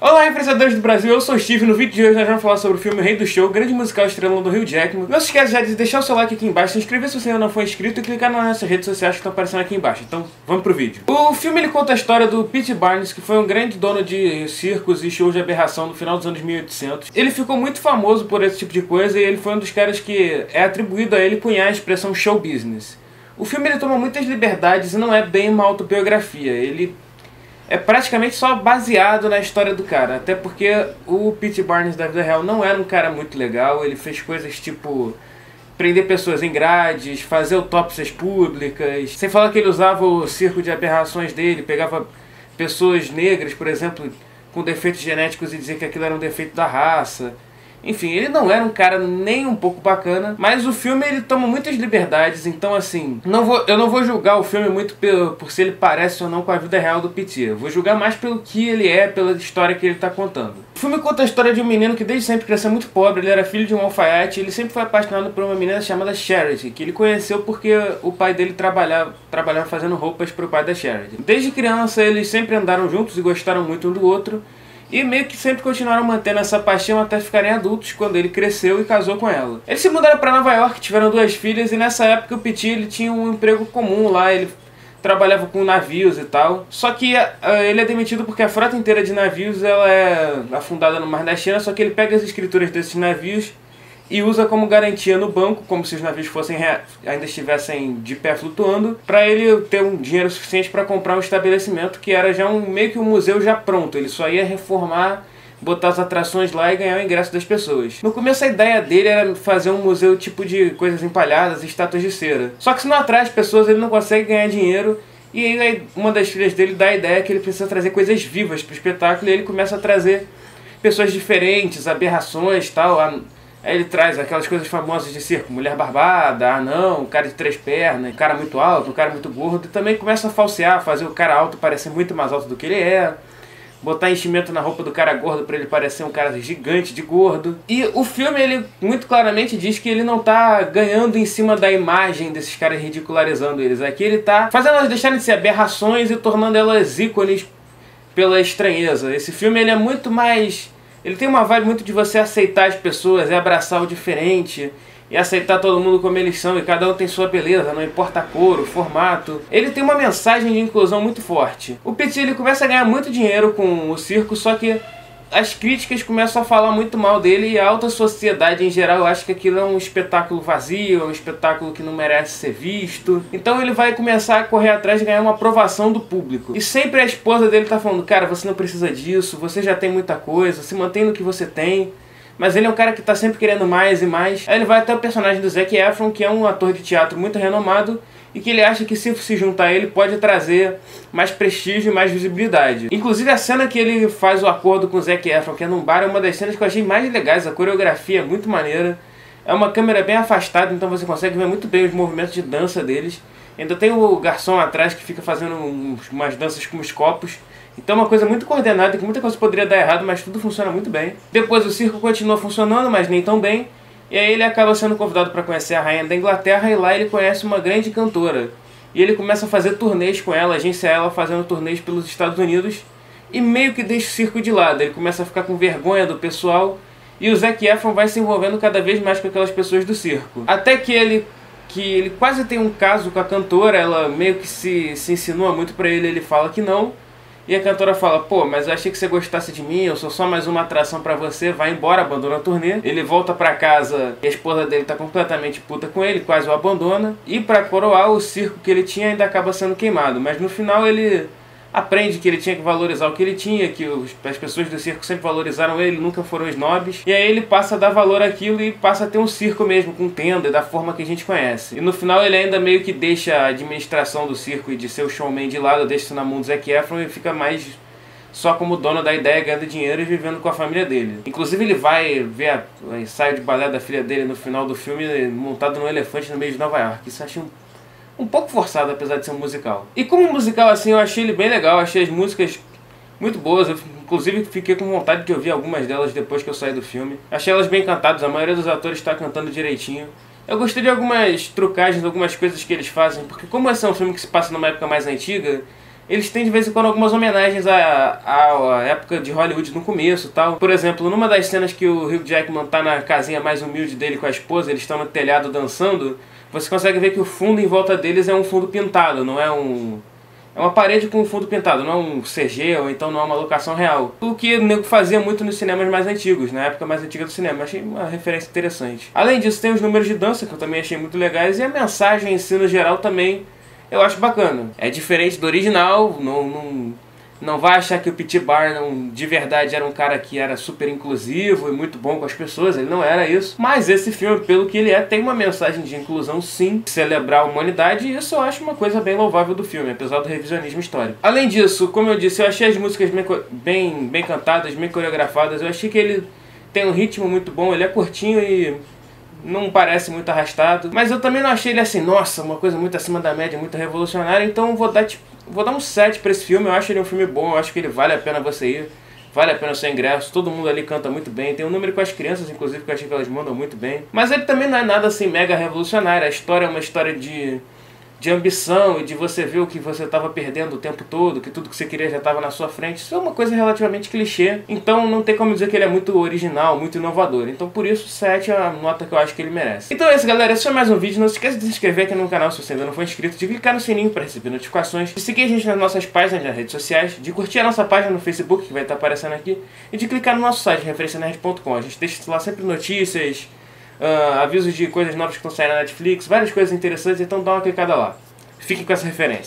Olá, influenciadores do Brasil, eu sou o Steve. No vídeo de hoje nós vamos falar sobre o filme Rei do Show, grande musical estrelando do Hugh Jackman. Não se esqueça já de deixar o seu like aqui embaixo, se inscrever se você ainda não for inscrito e clicar nas nossas redes sociais que estão aparecendo aqui embaixo. Então, vamos pro vídeo. O filme ele conta a história do P.T. Barnum, que foi um grande dono de circos e shows de aberração no final dos anos 1800. Ele ficou muito famoso por esse tipo de coisa e ele foi um dos caras que é atribuído a ele cunhar a expressão show business. O filme ele toma muitas liberdades e não é bem uma autobiografia. Ele é praticamente só baseado na história do cara, até porque o P.T. Barnum da vida real não era um cara muito legal. Ele fez coisas tipo prender pessoas em grades, fazer autópsias públicas, sem falar que ele usava o circo de aberrações dele, pegava pessoas negras, por exemplo, com defeitos genéticos e dizia que aquilo era um defeito da raça. Enfim, ele não era um cara nem um pouco bacana, mas o filme ele toma muitas liberdades, então assim, eu não vou julgar o filme muito por se ele parece ou não com a vida real do P.T. Eu vou julgar mais pelo que ele é, pela história que ele está contando. O filme conta a história de um menino que desde sempre cresceu muito pobre. Ele era filho de um alfaiate e ele sempre foi apaixonado por uma menina chamada Charity, que ele conheceu porque o pai dele trabalhava fazendo roupas para o pai da Charity. Desde criança eles sempre andaram juntos e gostaram muito um do outro. E meio que sempre continuaram mantendo essa paixão até ficarem adultos, quando ele cresceu e casou com ela. Eles se mudaram para Nova York, tiveram 2 filhas, e nessa época o P.T. ele tinha um emprego comum lá, ele trabalhava com navios e tal. Só que ele é demitido porque a frota inteira de navios ela é afundada no Mar da China, só que ele pega as escrituras desses navios e usa como garantia no banco, como se os navios ainda estivessem de pé flutuando, para ele ter um dinheiro suficiente para comprar um estabelecimento que era já meio que um museu já pronto. Ele só ia reformar, botar as atrações lá e ganhar o ingresso das pessoas. No começo a ideia dele era fazer um museu tipo de coisas empalhadas, estátuas de cera. Só que se não atrai as pessoas ele não consegue ganhar dinheiro. E aí uma das filhas dele dá a ideia que ele precisa trazer coisas vivas para o espetáculo, e ele começa a trazer pessoas diferentes, aberrações e tal. Aí ele traz aquelas coisas famosas de circo, mulher barbada, anão, cara de 3 pernas, cara muito alto, um cara muito gordo. E também começa a falsear, fazer o cara alto parecer muito mais alto do que ele é, botar enchimento na roupa do cara gordo para ele parecer um cara gigante de gordo. E o filme ele muito claramente diz que ele não tá ganhando em cima da imagem desses caras, ridicularizando eles. Aqui ele tá fazendo elas deixarem de ser aberrações e tornando elas ícones pela estranheza. Esse filme ele é muito mais... Ele tem uma vibe muito de você aceitar as pessoas, abraçar o diferente e aceitar todo mundo como eles são, e cada um tem sua beleza, não importa a cor, o formato. Ele tem uma mensagem de inclusão muito forte. O P.T. ele começa a ganhar muito dinheiro com o circo, só que as críticas começam a falar muito mal dele, e a alta sociedade em geral acha que aquilo é um espetáculo vazio, é um espetáculo que não merece ser visto. Então ele vai começar a correr atrás de ganhar uma aprovação do público. E sempre a esposa dele tá falando: cara, você não precisa disso, você já tem muita coisa, se mantém no que você tem. Mas ele é um cara que tá sempre querendo mais e mais. Aí ele vai até o personagem do Zac Efron, que é um ator de teatro muito renomado, e que ele acha que se juntar a ele pode trazer mais prestígio e mais visibilidade. Inclusive a cena que ele faz o acordo com o Zac Efron, que é num bar, é uma das cenas que eu achei mais legais. A coreografia é muito maneira. É uma câmera bem afastada, então você consegue ver muito bem os movimentos de dança deles. Ainda tem o garçom atrás que fica fazendo umas danças com os copos. Então é uma coisa muito coordenada, que muita coisa poderia dar errado, mas tudo funciona muito bem. Depois o circo continua funcionando, mas nem tão bem. E aí ele acaba sendo convidado para conhecer a rainha da Inglaterra, e lá ele conhece uma grande cantora. E ele começa a fazer turnês com ela, agencia ela fazendo turnês pelos Estados Unidos, e meio que deixa o circo de lado. Ele começa a ficar com vergonha do pessoal, e o Zac Efron vai se envolvendo cada vez mais com aquelas pessoas do circo. Até que ele quase tem um caso com a cantora, ela meio que se insinua muito pra ele, ele fala que não. E a cantora fala: pô, mas eu achei que você gostasse de mim, eu sou só mais uma atração pra você, vai embora, abandona a turnê. Ele volta pra casa e a esposa dele tá completamente puta com ele, quase o abandona. E pra coroar, o circo que ele tinha ainda acaba sendo queimado. Mas no final ele aprende que ele tinha que valorizar o que ele tinha, que as pessoas do circo sempre valorizaram ele, nunca foram snobs. E aí ele passa a dar valor àquilo e passa a ter um circo mesmo, com tenda, da forma que a gente conhece. E no final ele ainda meio que deixa a administração do circo e de ser o showman de lado, deixa isso na mão do Zac Efron e fica mais só como dono da ideia, ganhando dinheiro e vivendo com a família dele. Inclusive ele vai ver o ensaio de balé da filha dele no final do filme, montado num elefante no meio de Nova York. Isso eu achei um pouco forçado, apesar de ser um musical. E como musical assim, eu achei ele bem legal, achei as músicas muito boas. Eu, inclusive, fiquei com vontade de ouvir algumas delas depois que eu saí do filme. Achei elas bem cantadas, a maioria dos atores está cantando direitinho. Eu gostei de algumas trucagens, algumas coisas que eles fazem, porque como esse é um filme que se passa numa época mais antiga, eles têm de vez em quando algumas homenagens à época de Hollywood no começo e tal. Por exemplo, numa das cenas que o Hugh Jackman tá na casinha mais humilde dele com a esposa, eles estão no telhado dançando, você consegue ver que o fundo em volta deles é um fundo pintado, não é um... É uma parede com um fundo pintado, não é um CG ou então não é uma locação real. O que o nego fazia muito nos cinemas mais antigos, na época mais antiga do cinema. Achei uma referência interessante. Além disso, tem os números de dança, que eu também achei muito legais, e a mensagem em si, no geral, também eu acho bacana. É diferente do original, não vai achar que o P.T. Barnum de verdade era um cara que era super inclusivo e muito bom com as pessoas, ele não era isso. Mas esse filme, pelo que ele é, tem uma mensagem de inclusão sim, celebrar a humanidade, e isso eu acho uma coisa bem louvável do filme, apesar do revisionismo histórico. Além disso, como eu disse, eu achei as músicas bem cantadas, bem coreografadas, eu achei que ele tem um ritmo muito bom, ele é curtinho e não parece muito arrastado, mas eu também não achei ele assim, nossa, uma coisa muito acima da média, muito revolucionária, então vou dar um 7 pra esse filme. Eu acho ele um filme bom, eu acho que ele vale a pena você ir, vale a pena o seu ingresso, todo mundo ali canta muito bem, tem um número com as crianças, inclusive, que eu achei que elas mandam muito bem, mas ele também não é nada assim mega revolucionário. A história é uma história de ambição e de você ver o que você estava perdendo o tempo todo, que tudo que você queria já estava na sua frente. Isso é uma coisa relativamente clichê, então não tem como dizer que ele é muito original, muito inovador. Então por isso 7 é a nota que eu acho que ele merece. Então é isso, galera, esse foi mais um vídeo. Não se esqueça de se inscrever aqui no canal se você ainda não for inscrito, de clicar no sininho para receber notificações, de seguir a gente nas nossas páginas nas redes sociais, de curtir a nossa página no Facebook, que vai estar aparecendo aqui, e de clicar no nosso site, referencianerd.com. A gente deixa lá sempre notícias, avisos de coisas novas que estão saindo na Netflix, várias coisas interessantes, então dá uma clicada lá. Fiquem com essa referência.